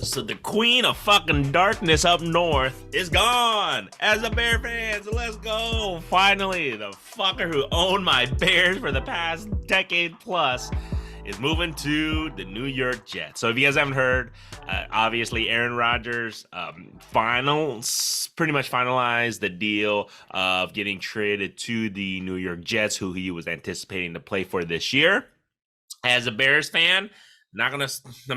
So the queen of fucking darkness up north is gone. As a Bear fan, so let's go. Finally, the fucker who owned my Bears for the past decade plus is moving to the New York Jets. So if you guys haven't heard, obviously Aaron Rodgers pretty much finalized the deal of getting traded to the New York Jets, who he was anticipating to play for this year. As a Bears fan, I'm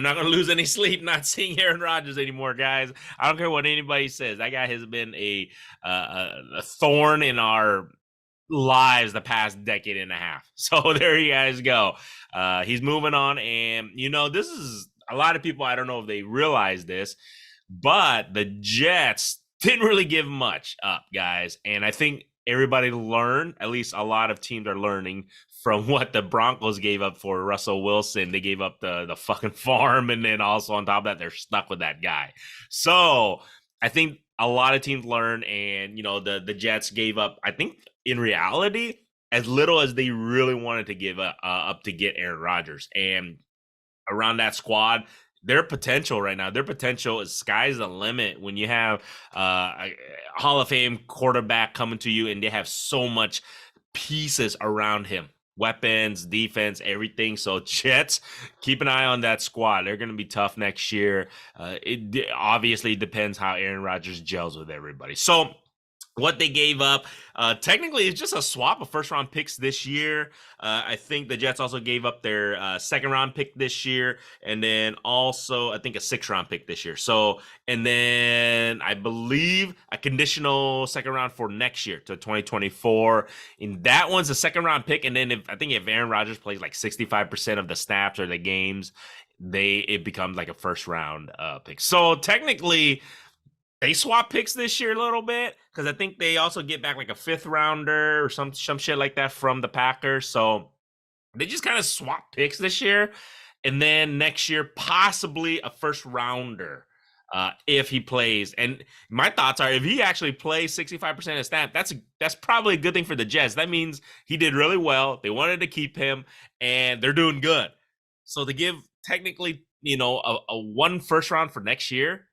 not gonna lose any sleep not seeing Aaron Rodgers anymore, guys. I don't care what anybody says. That guy has been a thorn in our lives the past decade and a half. So there you guys go. He's moving on, and this is a lot of people. I don't know if they realize this, but the Jets didn't really give much up, guys. And I think everybody learned, at least a lot of teams are learning from what the Broncos gave up for Russell Wilson. They gave up the fucking farm, and then also on top of that, they're stuck with that guy. So I think a lot of teams learned, and the Jets gave up, I think in reality, as little as they really wanted to give up to get Aaron Rodgers. And around that squad, their potential right now, is sky's the limit when you have a Hall of Fame quarterback coming to you, and they have so much pieces around him. Weapons, defense, everything. So Jets, keep an eye on that squad. They're going to be tough next year. It obviously depends how Aaron Rodgers gels with everybody. So what they gave up, technically, it's just a swap of first-round picks this year. I think the Jets also gave up their second-round pick this year, and then also, I think, a sixth-round pick this year. So, and then I believe a conditional second-round for next year to 2024. And that one's a second-round pick, and then if Aaron Rodgers plays like 65% of the snaps or the games, it becomes like a first-round pick. So, technically, they swap picks this year a little bit, because I think they also get back like a fifth rounder or some shit like that from the Packers. So they just kind of swap picks this year. And then next year, possibly a first rounder if he plays. And my thoughts are, if he actually plays 65% of snap, that's probably a good thing for the Jets. That means he did really well. They wanted to keep him, and they're doing good. So to give technically, a one first round for next year,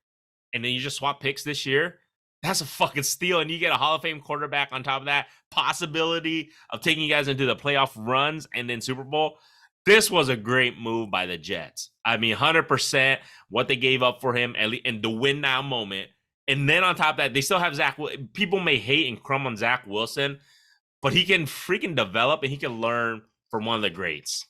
and then you just swap picks this year, that's a fucking steal. And you get a Hall of Fame quarterback on top of that, possibility of taking you guys into the playoff runs and then Super Bowl. This was a great move by the Jets. I mean, 100% what they gave up for him in the win now moment. And then on top of that, they still have Zach. People may hate and crumb on Zach Wilson, but he can freaking develop and he can learn from one of the greats.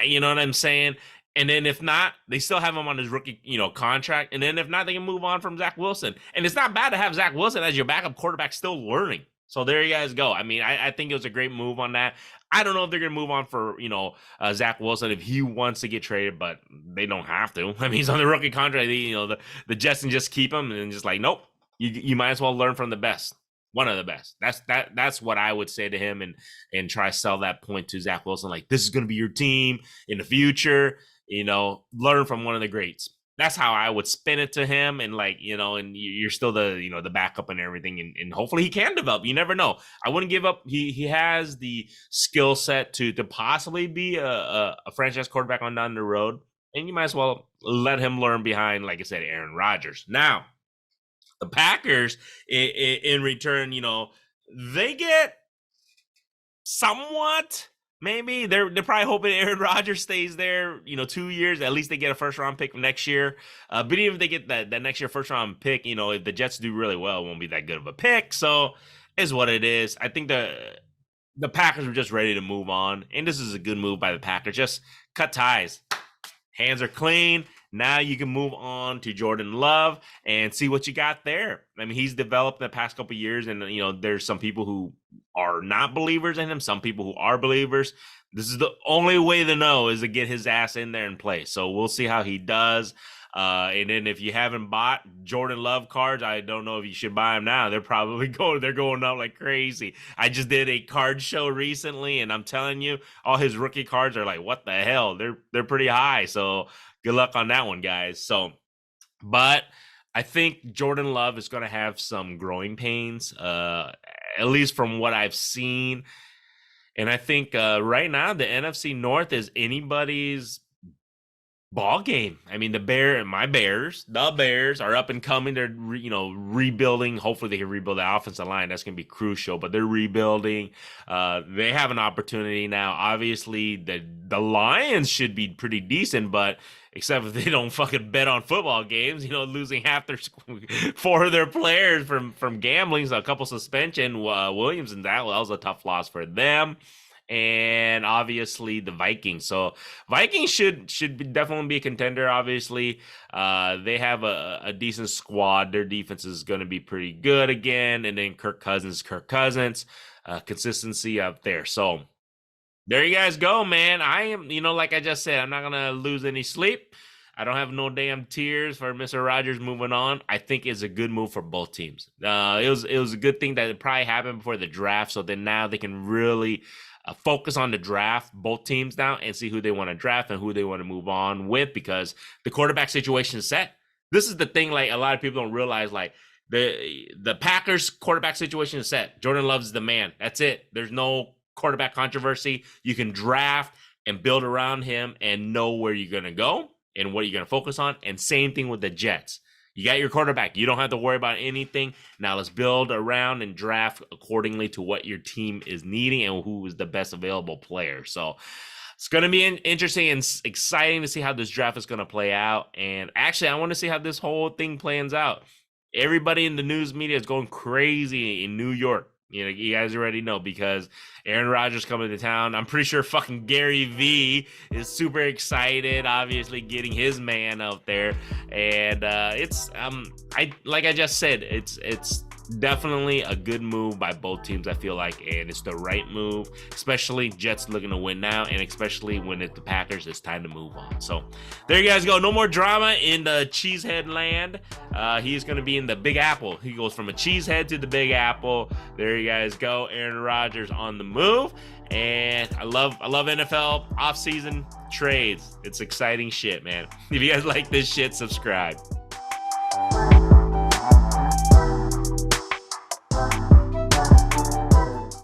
You know what I'm saying? And then if not, they still have him on his rookie, contract. And then if not, they can move on from Zach Wilson. And it's not bad to have Zach Wilson as your backup quarterback still learning. So there you guys go. I mean, I think it was a great move on that. I don't know if they're going to move on for, Zach Wilson if he wants to get traded, but they don't have to. I mean, he's on the rookie contract. The Jets can just keep him and just like, nope, you might as well learn from the best. One of the best. That's what I would say to him and try to sell that point to Zach Wilson. Like, this is going to be your team in the future. Learn from one of the greats. That's how I would spin it to him. And and you're still the backup and everything. And hopefully he can develop. You never know. I wouldn't give up. He has the skill set to possibly be a franchise quarterback on down the road. And you might as well let him learn behind, like I said, Aaron Rodgers. Now, the Packers, in return, they get somewhat. Maybe they're probably hoping Aaron Rodgers stays there, 2 years. At least they get a first round pick next year. But even if they get that next year first round pick, if the Jets do really well, it won't be that good of a pick. So is what it is. I think the Packers were just ready to move on, and this is a good move by the Packers. Just cut ties. Hands are clean. Now you can move on to Jordan Love and see what you got there. I mean, he's developed in the past couple of years, and there's some people who are not believers in him, some people who are believers. This is the only way to know is to get his ass in there and play. So we'll see how he does. And then if you haven't bought Jordan Love cards, I don't know if you should buy them now. They're going up like crazy. I just did a card show recently, and I'm telling you, all his rookie cards are like, what the hell? They're pretty high. So good luck on that one, guys. But I think Jordan Love is going to have some growing pains, at least from what I've seen. And I think right now the NFC North is anybody's ball game. I mean, the Bears are up and coming. They're rebuilding. Hopefully, they can rebuild the offensive line. That's going to be crucial. But they're rebuilding. They have an opportunity now. Obviously, the Lions should be pretty decent, but except if they don't fucking bet on football games, losing half their 4 of their players from gambling, so a couple suspension. Williams and that was a tough loss for them. And obviously the Vikings. So Vikings should definitely be a contender. Obviously, they have a decent squad. Their defense is going to be pretty good again. And then Kirk Cousins, consistency up there. So there you guys go, man. I am, like I just said, I'm not gonna lose any sleep. I don't have no damn tears for Mr. Rodgers moving on. I think it's a good move for both teams. It was a good thing that it probably happened before the draft, so then now they can really focus on the draft, both teams now, and see who they want to draft and who they want to move on with, because the quarterback situation is set. This is the thing, like a lot of people don't realize, like the Packers quarterback situation is set. Jordan Love's the man. That's it. There's no quarterback controversy. You can draft and build around him and know where you're going to go and what you're going to focus on. And same thing with the Jets. You got your quarterback. You don't have to worry about anything. Now let's build around and draft accordingly to what your team is needing and who is the best available player. So it's going to be interesting and exciting to see how this draft is going to play out. And actually, I want to see how this whole thing plans out. Everybody in the news media is going crazy in New York. You guys already know, because Aaron Rodgers coming to town. I'm pretty sure fucking Gary V is super excited, obviously getting his man out there. And it's like I just said, it's definitely a good move by both teams, I feel like, and it's the right move, especially Jets looking to win now, and especially when it's the Packers, it's time to move on. So there you guys go. No more drama in the Cheesehead land. He's going to be in the Big Apple. He goes from a Cheesehead to the Big Apple. There you guys go. Aaron Rodgers on the move. And I love NFL offseason trades. It's exciting shit, man. If you guys like this shit, subscribe.